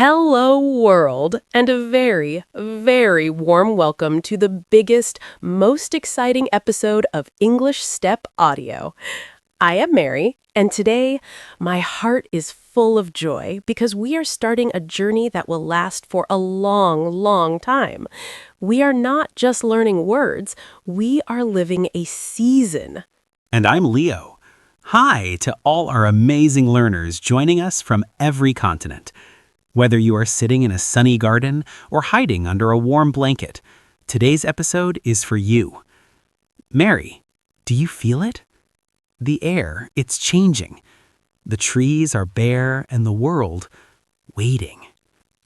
Hello, world, and a very, very warm welcome to the biggest, most exciting episode of English Step Audio. I am Mary, and today my heart is full of joy because we are starting a journey that will last for a long, long time. We are not just learning words, we are living a season. And I'm Leo. Hi to all our amazing learners joining us from every continent. Whether you are sitting in a sunny garden or hiding under a warm blanket, today's episode is for you. Mary, do you feel it? The air, it's changing. The trees are bare and the world waiting.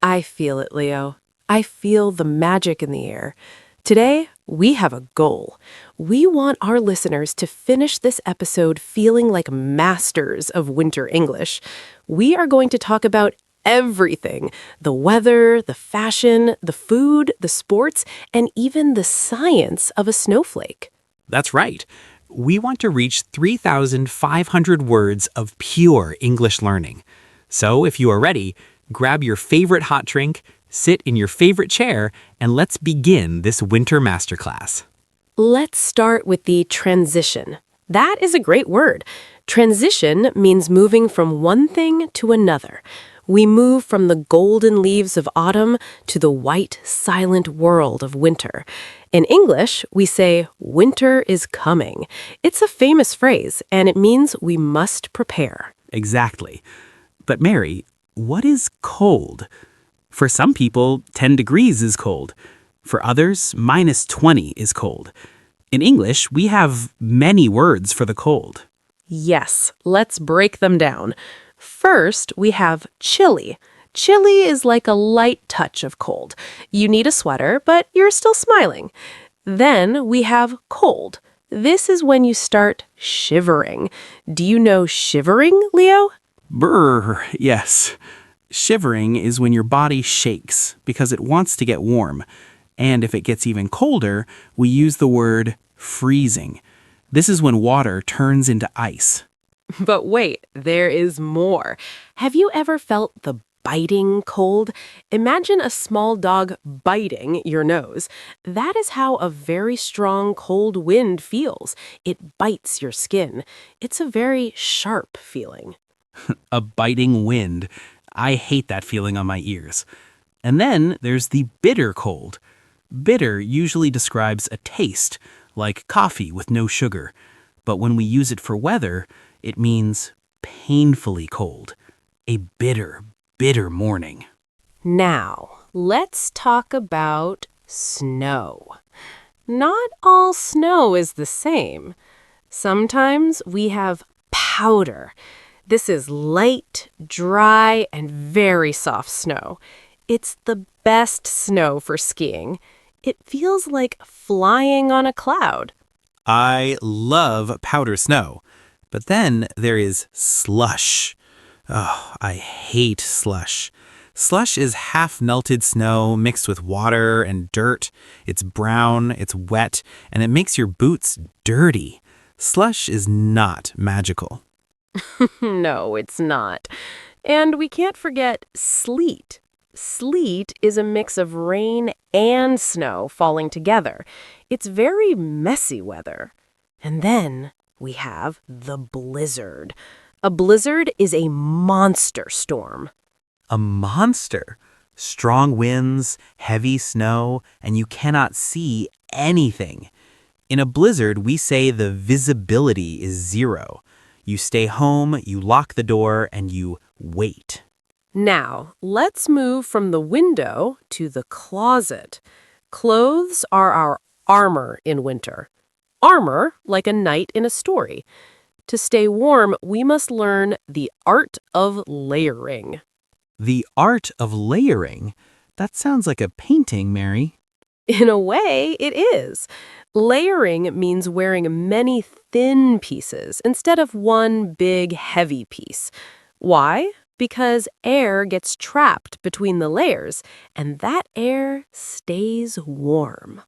I feel it, Leo. I feel the magic in the air. Today, we have a goal. We want our listeners to finish this episode feeling like masters of winter English. We are going to talk about everything: the weather, the fashion, the food, the sports, and even the science of a snowflake. That's right. We want to reach 3,500 words of pure English learning. So if you are ready, grab your favorite hot drink, sit in your favorite chair, and let's begin this winter masterclass. Let's start with the transition. That is a great word. Transition means moving from one thing to another. We move from the golden leaves of autumn to the white, silent world of winter. In English, we say, winter is coming. It's a famous phrase, and it means we must prepare. Exactly. But Mary, what is cold? For some people, 10 degrees is cold. For others, -20 is cold. In English, we have many words for the cold. Yes, let's break them down. First, we have chilly. Chilly is like a light touch of cold. You need a sweater, but you're still smiling. Then we have cold. This is when you start shivering. Do you know shivering, Leo? Brr, yes. Shivering is when your body shakes because it wants to get warm. And if it gets even colder, we use the word freezing. This is when water turns into ice. But wait, there is more. Have you ever felt the biting cold? Imagine a small dog biting your nose. That is how a very strong cold wind feels. It bites your skin. It's a very sharp feeling. A biting wind. I hate that feeling on my ears. And then there's the bitter cold. Bitter usually describes a taste, like coffee with no sugar. But when we use it for weather, it means painfully cold. A bitter, bitter morning. Now, let's talk about snow. Not all snow is the same. Sometimes we have powder. This is light, dry, and very soft snow. It's the best snow for skiing. It feels like flying on a cloud. I love powder snow. But then there is slush. Oh, I hate slush. Slush is half-melted snow mixed with water and dirt. It's brown, it's wet, and it makes your boots dirty. Slush is not magical. No, it's not. And we can't forget sleet. Sleet is a mix of rain and snow falling together. It's very messy weather. And then we have the blizzard. A blizzard is a monster storm. A monster. Strong winds, heavy snow, and you cannot see anything. In a blizzard, we say the visibility is 0. You stay home, you lock the door, and you wait. Now, let's move from the window to the closet. Clothes are our armor in winter. Armor, like a knight in a story. To stay warm, we must learn the art of layering. The art of layering? That sounds like a painting, Mary. In a way, it is. Layering means wearing many thin pieces instead of one big, heavy piece. Why? Because air gets trapped between the layers, and that air stays warm.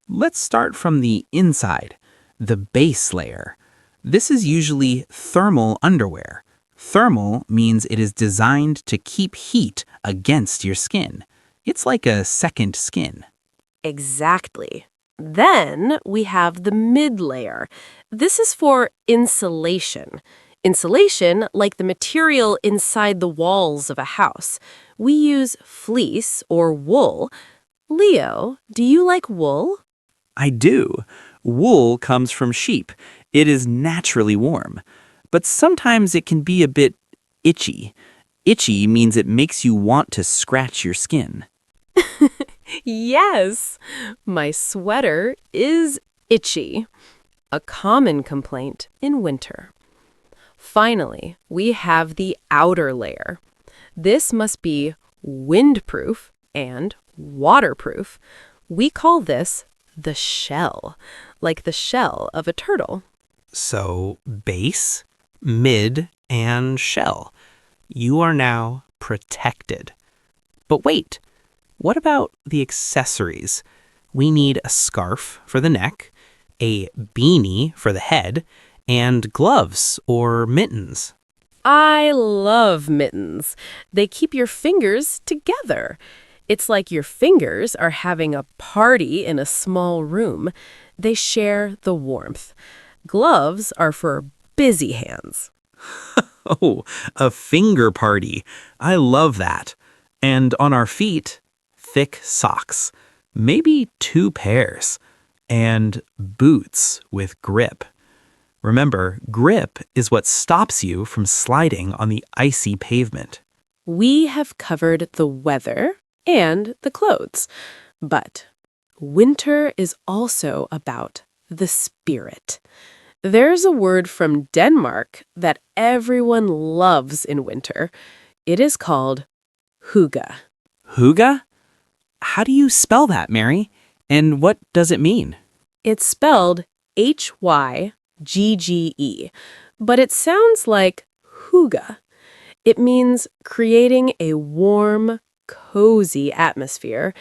Let's start from the inside, the base layer. This is usually thermal underwear. Thermal means it is designed to keep heat against your skin. It's like a second skin. Exactly. Then we have the mid layer. This is for insulation. Insulation, like the material inside the walls of a house. We use fleece or wool. Leo, do you like wool? I do. Wool comes from sheep. It is naturally warm. But sometimes it can be a bit itchy. Itchy means it makes you want to scratch your skin. Yes, my sweater is itchy, a common complaint in winter. Finally, we have the outer layer. This must be windproof and waterproof. We call this the shell, like the shell of a turtle. So, base, mid, and shell. You are now protected. But wait, what about the accessories? We need a scarf for the neck, a beanie for the head, and gloves or mittens. I love mittens. They keep your fingers together. It's like your fingers are having a party in a small room. They share the warmth. Gloves are for busy hands. Oh, a finger party. I love that. And on our feet, thick socks. Maybe 2 pairs. And boots with grip. Remember, grip is what stops you from sliding on the icy pavement. We have covered the weather and the clothes, but winter is also about the spirit. There's a word from Denmark that everyone loves in winter. It is called hygge. Hygge? How do you spell that, Mary? And what does it mean? It's spelled Hygge, but it sounds like hygge. It means creating a warm, cozy atmosphere.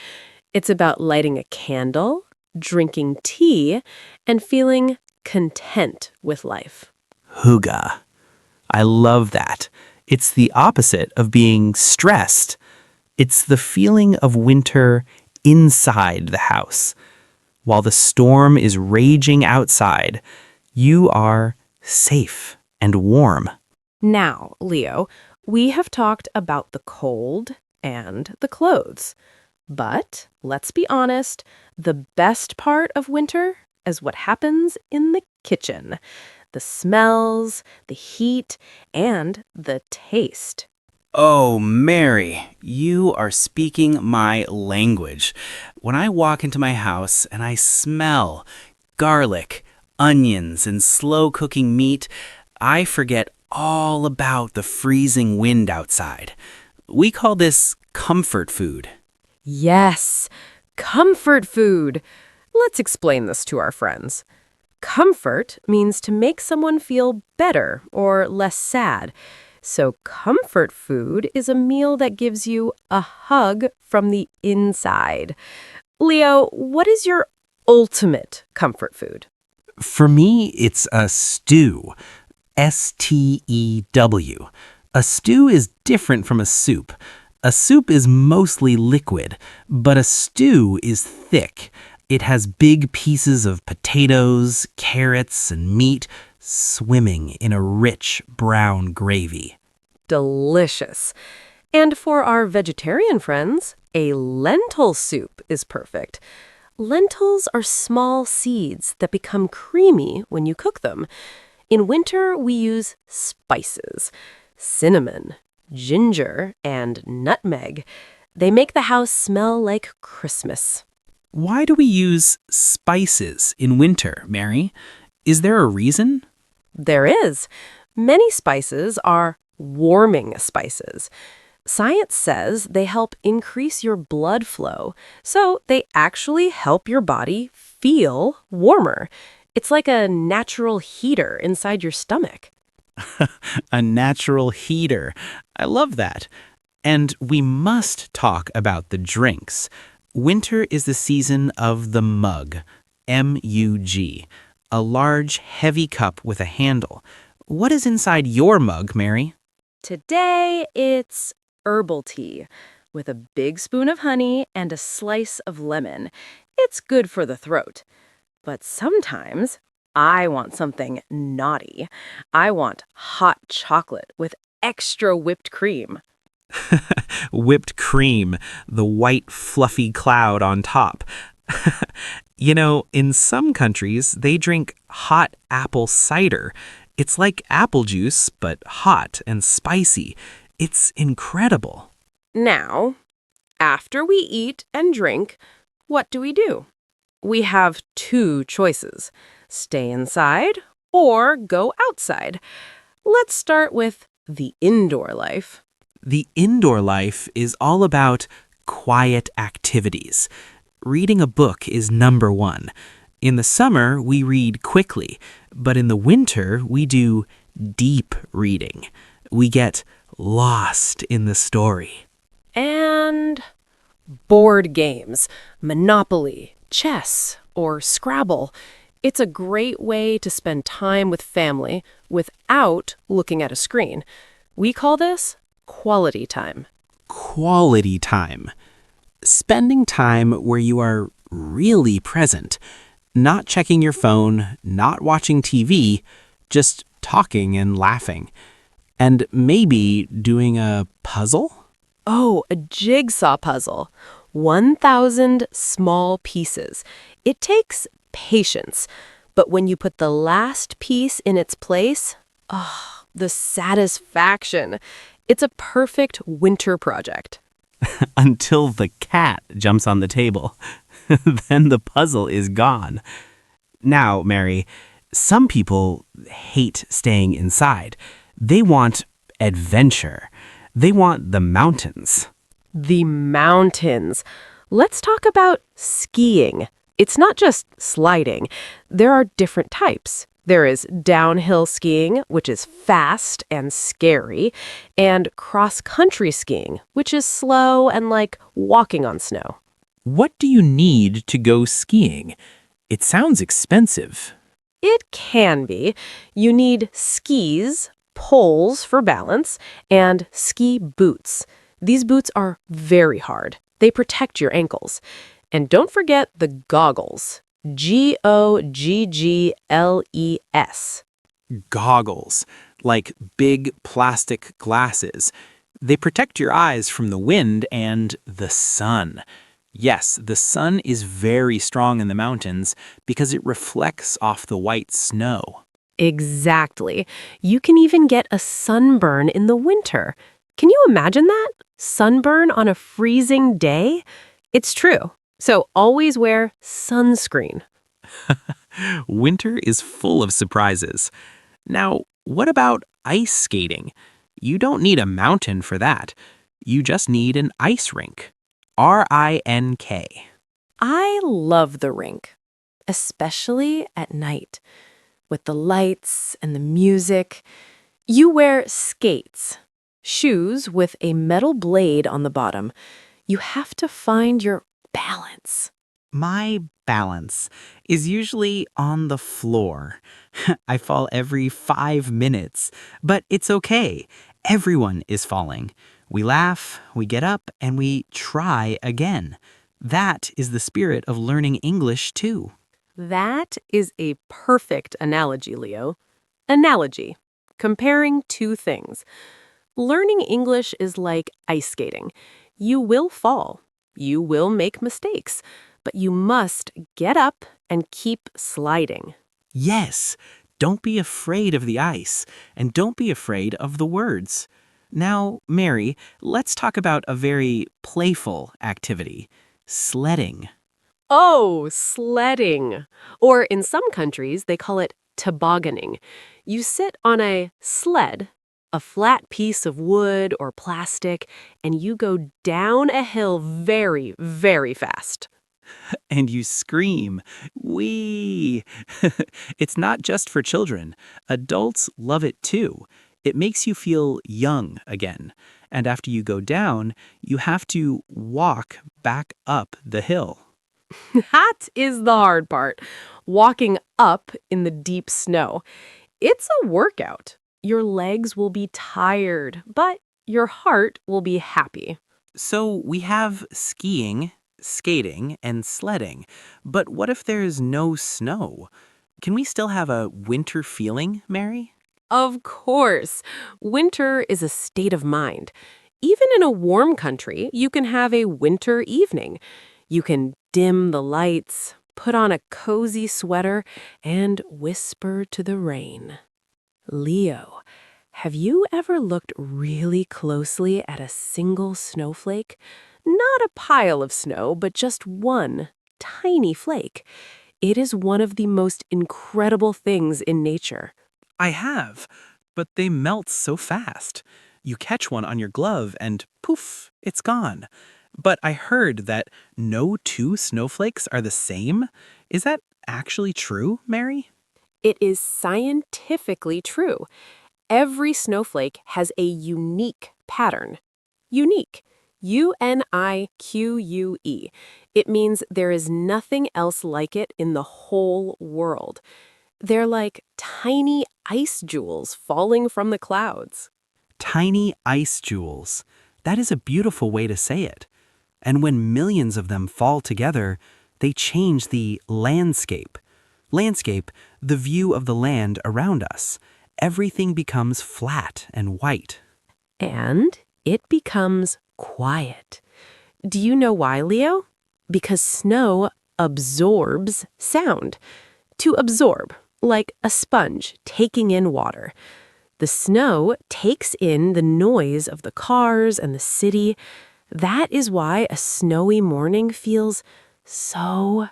It's about lighting a candle, drinking tea, and feeling content with life. Hygge. I love that. It's the opposite of being stressed. It's the feeling of winter inside the house. While the storm is raging outside, you are safe and warm. Now, Leo, we have talked about the cold and the clothes. But let's be honest, the best part of winter is what happens in the kitchen. The smells, the heat, and the taste. Oh, Mary, you are speaking my language. When I walk into my house and I smell garlic, onions, and slow cooking meat, I forget all about the freezing wind outside. We call this comfort food. Yes, comfort food. Let's explain this to our friends. Comfort means to make someone feel better or less sad. So comfort food is a meal that gives you a hug from the inside. Leo, what is your ultimate comfort food? For me, it's a stew. Stew. A stew is different from a soup. A soup is mostly liquid, but a stew is thick. It has big pieces of potatoes, carrots, and meat swimming in a rich brown gravy. Delicious. And for our vegetarian friends, a lentil soup is perfect. Lentils are small seeds that become creamy when you cook them. In winter, we use spices, cinnamon, ginger, and nutmeg. They make the house smell like Christmas. Why do we use spices in winter, Mary? Is there a reason? There is. Many spices are warming spices. Science says they help increase your blood flow, so they actually help your body feel warmer. It's like a natural heater inside your stomach. A natural heater. I love that. And we must talk about the drinks. Winter is the season of the mug, M-U-G, a large, heavy cup with a handle. What is inside your mug, Mary? Today, it's herbal tea with a big spoon of honey and a slice of lemon. It's good for the throat. But sometimes I want something naughty. I want hot chocolate with extra whipped cream. Whipped cream, the white fluffy cloud on top. In some countries, they drink hot apple cider. It's like apple juice, but hot and spicy. It's incredible. Now, after we eat and drink, what do? We have two choices: stay inside or go outside. Let's start with the indoor life. The indoor life is all about quiet activities. Reading a book is number one. In the summer, we read quickly, but in the winter, we do deep reading. We get lost in the story. And board games, Monopoly, chess, or Scrabble. It's a great way to spend time with family without looking at a screen. We call this quality time. Quality time. Spending time where you are really present. Not checking your phone, not watching TV, just talking and laughing. And maybe doing a puzzle? Oh, a jigsaw puzzle. 1,000 small pieces. It takes patience. But when you put the last piece in its place, the satisfaction. It's a perfect winter project. Until the cat jumps on the table. Then the puzzle is gone. Now, Mary, some people hate staying inside. They want adventure. They want the mountains. The mountains. Let's talk about skiing. It's not just sliding. There are different types. There is downhill skiing, which is fast and scary, and cross-country skiing, which is slow and like walking on snow. What do you need to go skiing? It sounds expensive. It can be. You need skis, poles for balance, and ski boots. These boots are very hard. They protect your ankles. And don't forget the goggles. Goggles. Goggles, like big plastic glasses. They protect your eyes from the wind and the sun. Yes, the sun is very strong in the mountains because it reflects off the white snow. Exactly. You can even get a sunburn in the winter. Can you imagine that? Sunburn on a freezing day? It's true. So always wear sunscreen. Winter is full of surprises. Now, what about ice skating? You don't need a mountain for that. You just need an ice rink. R-I-N-K. I love the rink, especially at night, with the lights and the music. You wear skates, shoes with a metal blade on the bottom. You have to find your balance. My balance is usually on the floor. I fall every 5 minutes, but it's okay. Everyone is falling. We laugh, we get up, and we try again. That is the spirit of learning English, too. That is a perfect analogy, Leo. Analogy. Comparing two things. Learning English is like ice skating. You will fall. You will make mistakes. But you must get up and keep sliding. Yes, don't be afraid of the ice, and don't be afraid of the words. Now, Mary, let's talk about a very playful activity, sledding. Oh, sledding. Or in some countries, they call it tobogganing. You sit on a sled, a flat piece of wood or plastic, and you go down a hill very, very fast. And you scream, "Wee!" It's not just for children. Adults love it too. It makes you feel young again. And after you go down, you have to walk back up the hill. That is the hard part, walking up in the deep snow. It's a workout. Your legs will be tired, but your heart will be happy. So we have skiing, skating, and sledding. But what if there's no snow? Can we still have a winter feeling, Mary? Of course, winter is a state of mind. Even in a warm country, you can have a winter evening. You can dim the lights, put on a cozy sweater, and whisper to the rain. Leo, have you ever looked really closely at a single snowflake? Not a pile of snow, but just one tiny flake. It is one of the most incredible things in nature. I have, but they melt so fast. You catch one on your glove and poof, it's gone. But I heard that no two snowflakes are the same. Is that actually true, Mary? It is scientifically true. Every snowflake has a unique pattern. Unique. Unique. It means there is nothing else like it in the whole world. They're like tiny ice jewels falling from the clouds. Tiny ice jewels. That is a beautiful way to say it. And when millions of them fall together, they change the landscape. Landscape, the view of the land around us. Everything becomes flat and white. And it becomes quiet. Do you know why, Leo? Because snow absorbs sound. To absorb, like a sponge taking in water. The snow takes in the noise of the cars and the city. That is why a snowy morning feels so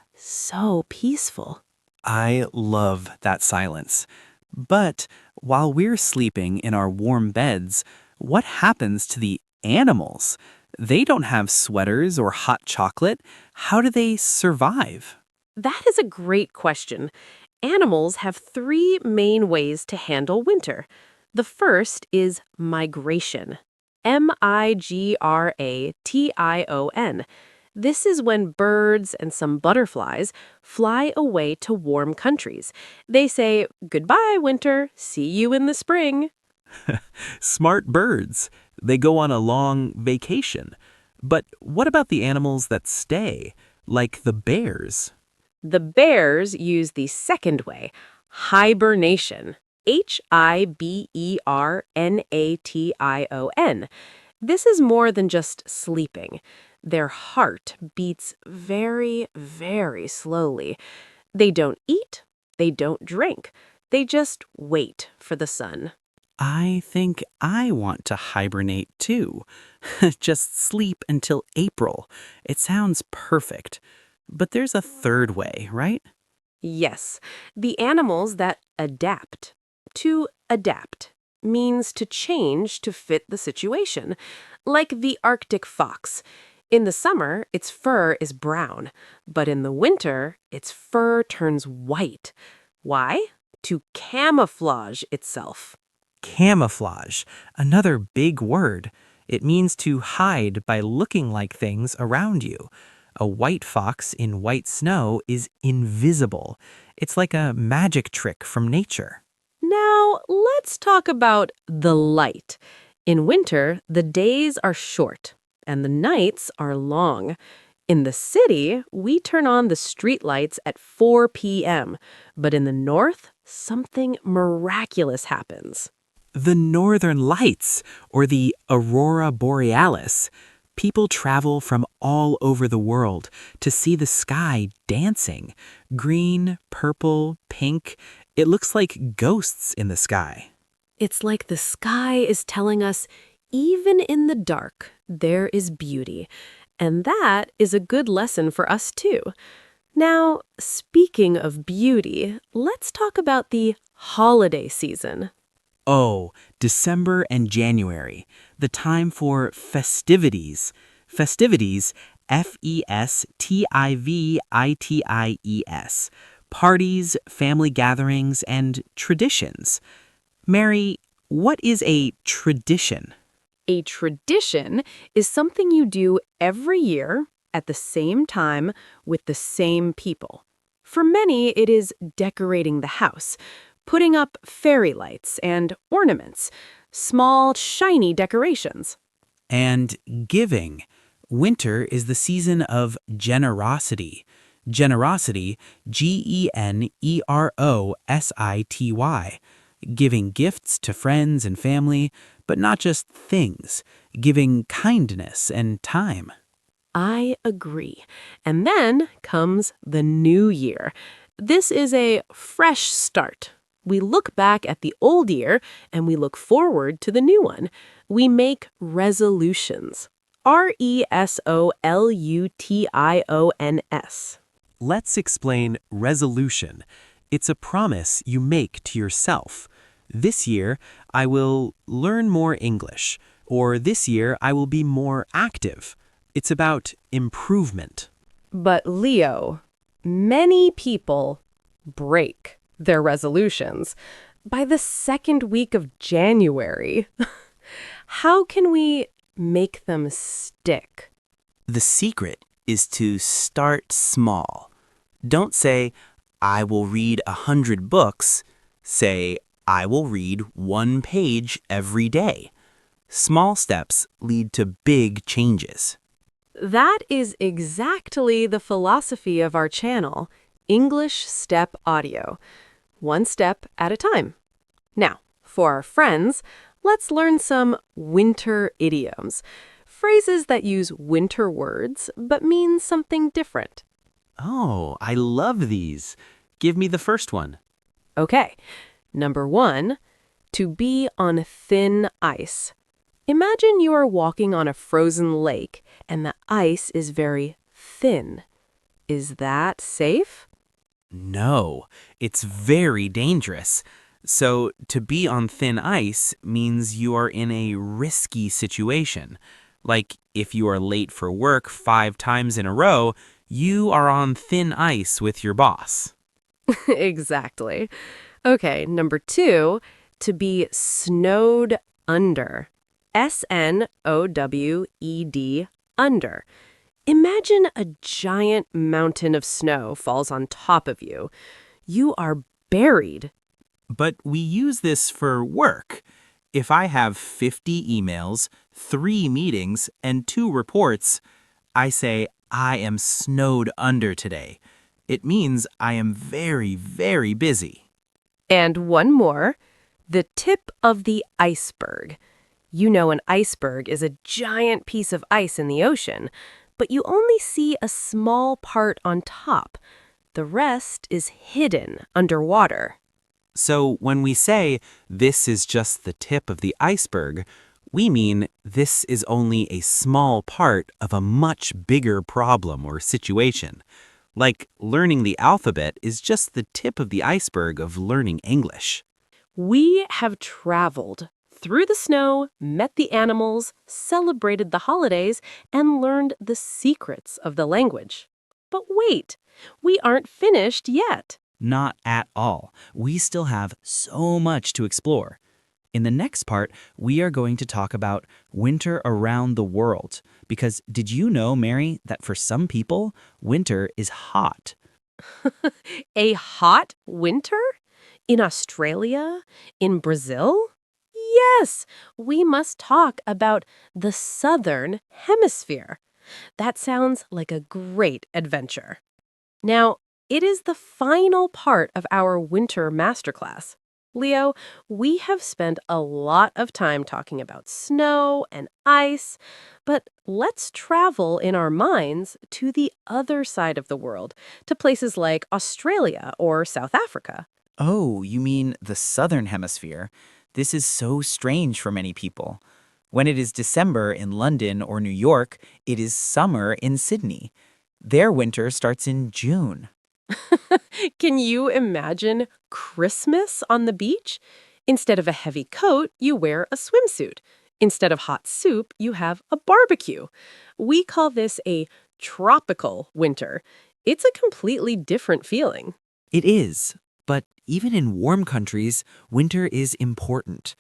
peaceful. I love that silence. But while we're sleeping in our warm beds, what happens to the animals? They don't have sweaters or hot chocolate. How do they survive? That is a great question. Animals have three main ways to handle winter. The first is migration. Migration. This is when birds and some butterflies fly away to warm countries. They say, "Goodbye, winter. See you in the spring." Smart birds. They go on a long vacation. But what about the animals that stay, like the bears? The bears use the second way, hibernation. Hibernation. This is more than just sleeping. Their heart beats very slowly. They don't eat, they don't drink. They just wait for the sun. I think I want to hibernate too. Just sleep until April. It sounds perfect. But there's a third way, right? Yes, the animals that adapt. To adapt means to change to fit the situation, like the Arctic fox. In the summer, its fur is brown, but in the winter, its fur turns white. Why? To camouflage itself. Camouflage, another big word. It means to hide by looking like things around you. A white fox in white snow is invisible. It's like a magic trick from nature. Now, let's talk about the light. In winter, the days are short and the nights are long. In the city, we turn on the street lights at 4 p.m., but in the north, something miraculous happens. The Northern Lights, or the Aurora Borealis. People travel from all over the world to see the sky dancing. Green, purple, pink. It looks like ghosts in the sky. It's like the sky is telling us, even in the dark, there is beauty. And that is a good lesson for us too. Now, speaking of beauty, let's talk about the holiday season. Oh, December and January, the time for festivities. Festivities, Festivities. Parties, family gatherings, and traditions. Mary, what is a tradition? A tradition is something you do every year at the same time with the same people. For many, it is decorating the house, putting up fairy lights and ornaments, small, shiny decorations. And giving. Winter is the season of generosity. Generosity, Generosity, giving gifts to friends and family, but not just things, giving kindness and time. I agree. And then comes the new year. This is a fresh start. We look back at the old year and we look forward to the new one. We make resolutions. RESOLUTIONS. Let's explain resolution. It's a promise you make to yourself. This year, I will learn more English, or this year, I will be more active. It's about improvement. But Leo, many people break their resolutions by the second week of January. How can we make them stick? The secret is to start small. Don't say, I will read 100 books. Say, I will read 1 page every day. Small steps lead to big changes. That is exactly the philosophy of our channel, English Step Audio. One step at a time. Now, for our friends, let's learn some winter idioms. Phrases that use winter words but mean something different. Oh, I love these. Give me the first one. Okay, number 1, to be on thin ice. Imagine you are walking on a frozen lake and the ice is very thin. Is that safe? No, it's very dangerous. So, to be on thin ice means you are in a risky situation. Like if you are late for work 5 times in a row, you are on thin ice with your boss. Exactly. Okay, number 2, to be snowed under. SNOWED, under. Imagine a giant mountain of snow falls on top of you. You are buried. But we use this for work. If I have 50 emails, 3 meetings, and 2 reports, I say I am snowed under today. It means I am very, very busy. And one more, the tip of the iceberg. You know an iceberg is a giant piece of ice in the ocean, but you only see a small part on top. The rest is hidden underwater. So when we say this is just the tip of the iceberg, we mean this is only a small part of a much bigger problem or situation. Like learning the alphabet is just the tip of the iceberg of learning English. We have traveled through the snow, met the animals, celebrated the holidays, and learned the secrets of the language. But wait, we aren't finished yet. Not at all. We still have so much to explore. In the next part, we are going to talk about winter around the world. Because did you know, Mary, that for some people, winter is hot? A hot winter? In Australia? In Brazil? Yes, we must talk about the Southern Hemisphere. That sounds like a great adventure. Now, it is the final part of our winter masterclass. Leo, we have spent a lot of time talking about snow and ice, but let's travel in our minds to the other side of the world, to places like Australia or South Africa. Oh, you mean the southern hemisphere? This is so strange for many people. When it is December in London or New York, it is summer in Sydney. Their winter starts in June. Can you imagine Christmas on the beach? Instead of a heavy coat, you wear a swimsuit. Instead of hot soup, you have a barbecue. We call this a tropical winter. It's a completely different feeling. It is, but even in warm countries, winter is important.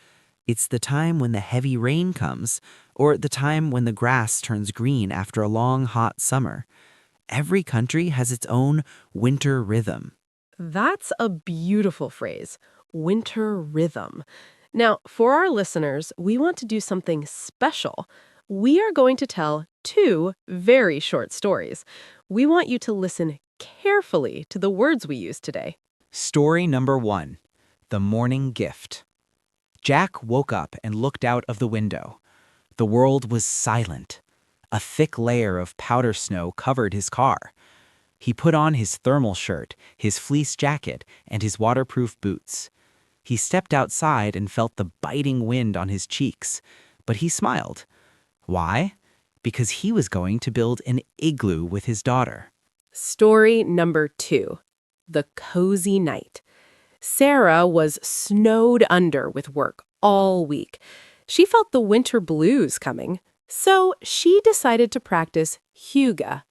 It's the time when the heavy rain comes, or the time when the grass turns green after a long, hot summer. Every country has its own winter rhythm. That's a beautiful phrase. winter rhythm. Now, for our listeners, we want to do something special. We are going to tell two very short stories. We want you to listen carefully to the words we use today. Story number 1. The Morning Gift. Jack woke up and looked out of the window. The world was silent. A thick layer of powder snow covered his car. He put on his thermal shirt, his fleece jacket, and his waterproof boots. He stepped outside and felt the biting wind on his cheeks, but he smiled. Why? Because he was going to build an igloo with his daughter. Story number 2. The Cozy Night. Sarah was snowed under with work all week. She felt the winter blues coming, so she decided to practice Hygge.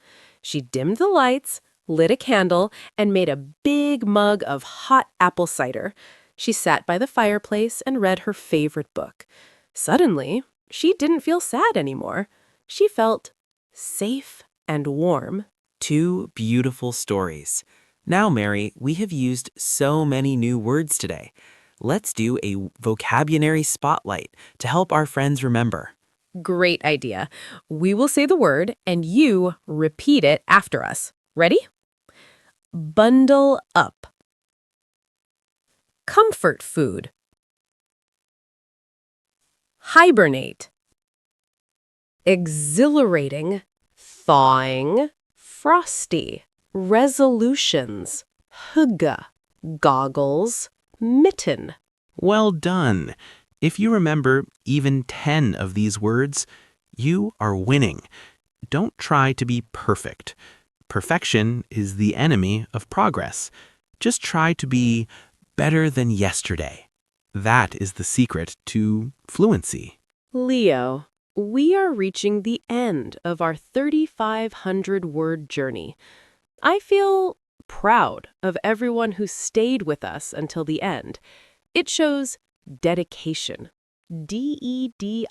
She dimmed the lights, lit a candle, and made a big mug of hot apple cider. She sat by the fireplace and read her favorite book. Suddenly, she didn't feel sad anymore. She felt safe and warm. 2 beautiful stories. Now, Mary, we have used so many new words today. Let's do a vocabulary spotlight to help our friends remember. Great idea. We will say the word, and you repeat it after us. Ready? Bundle up. Comfort food. Hibernate. Exhilarating. Thawing. Frosty. Resolutions. Hygge. Goggles. Mitten. Well done. If you remember even 10 of these words, you are winning. Don't try to be perfect. Perfection is the enemy of progress. Just try to be better than yesterday. That is the secret to fluency. Leo, we are reaching the end of our 3,500-word journey. I feel proud of everyone who stayed with us until the end. It shows dedication. Dedication.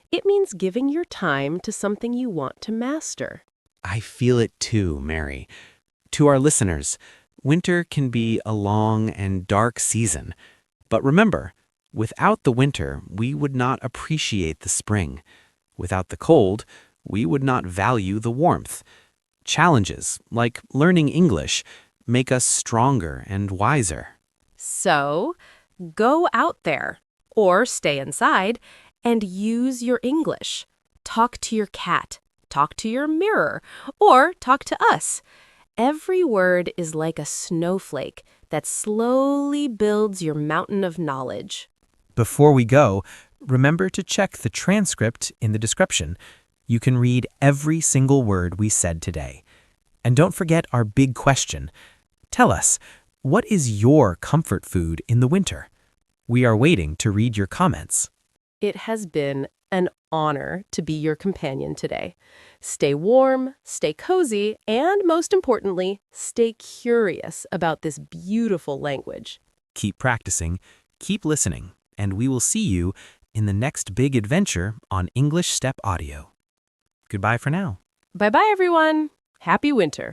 It means giving your time to something you want to master. I feel it too, Mary. To our listeners, winter can be a long and dark season. But remember, without the winter, we would not appreciate the spring. Without the cold, we would not value the warmth. Challenges, like learning English, make us stronger and wiser. So, go out there, or stay inside, and use your English. Talk to your cat, talk to your mirror, or talk to us. Every word is like a snowflake that slowly builds your mountain of knowledge. Before we go, remember to check the transcript in the description. You can read every single word we said today. And don't forget our big question. Tell us, what is your comfort food in the winter? We are waiting to read your comments. It has been an honor to be your companion today. Stay warm, stay cozy, and most importantly, stay curious about this beautiful language. Keep practicing, keep listening, and we will see you in the next big adventure on English Step Audio. Goodbye for now. Bye-bye, everyone. Happy winter.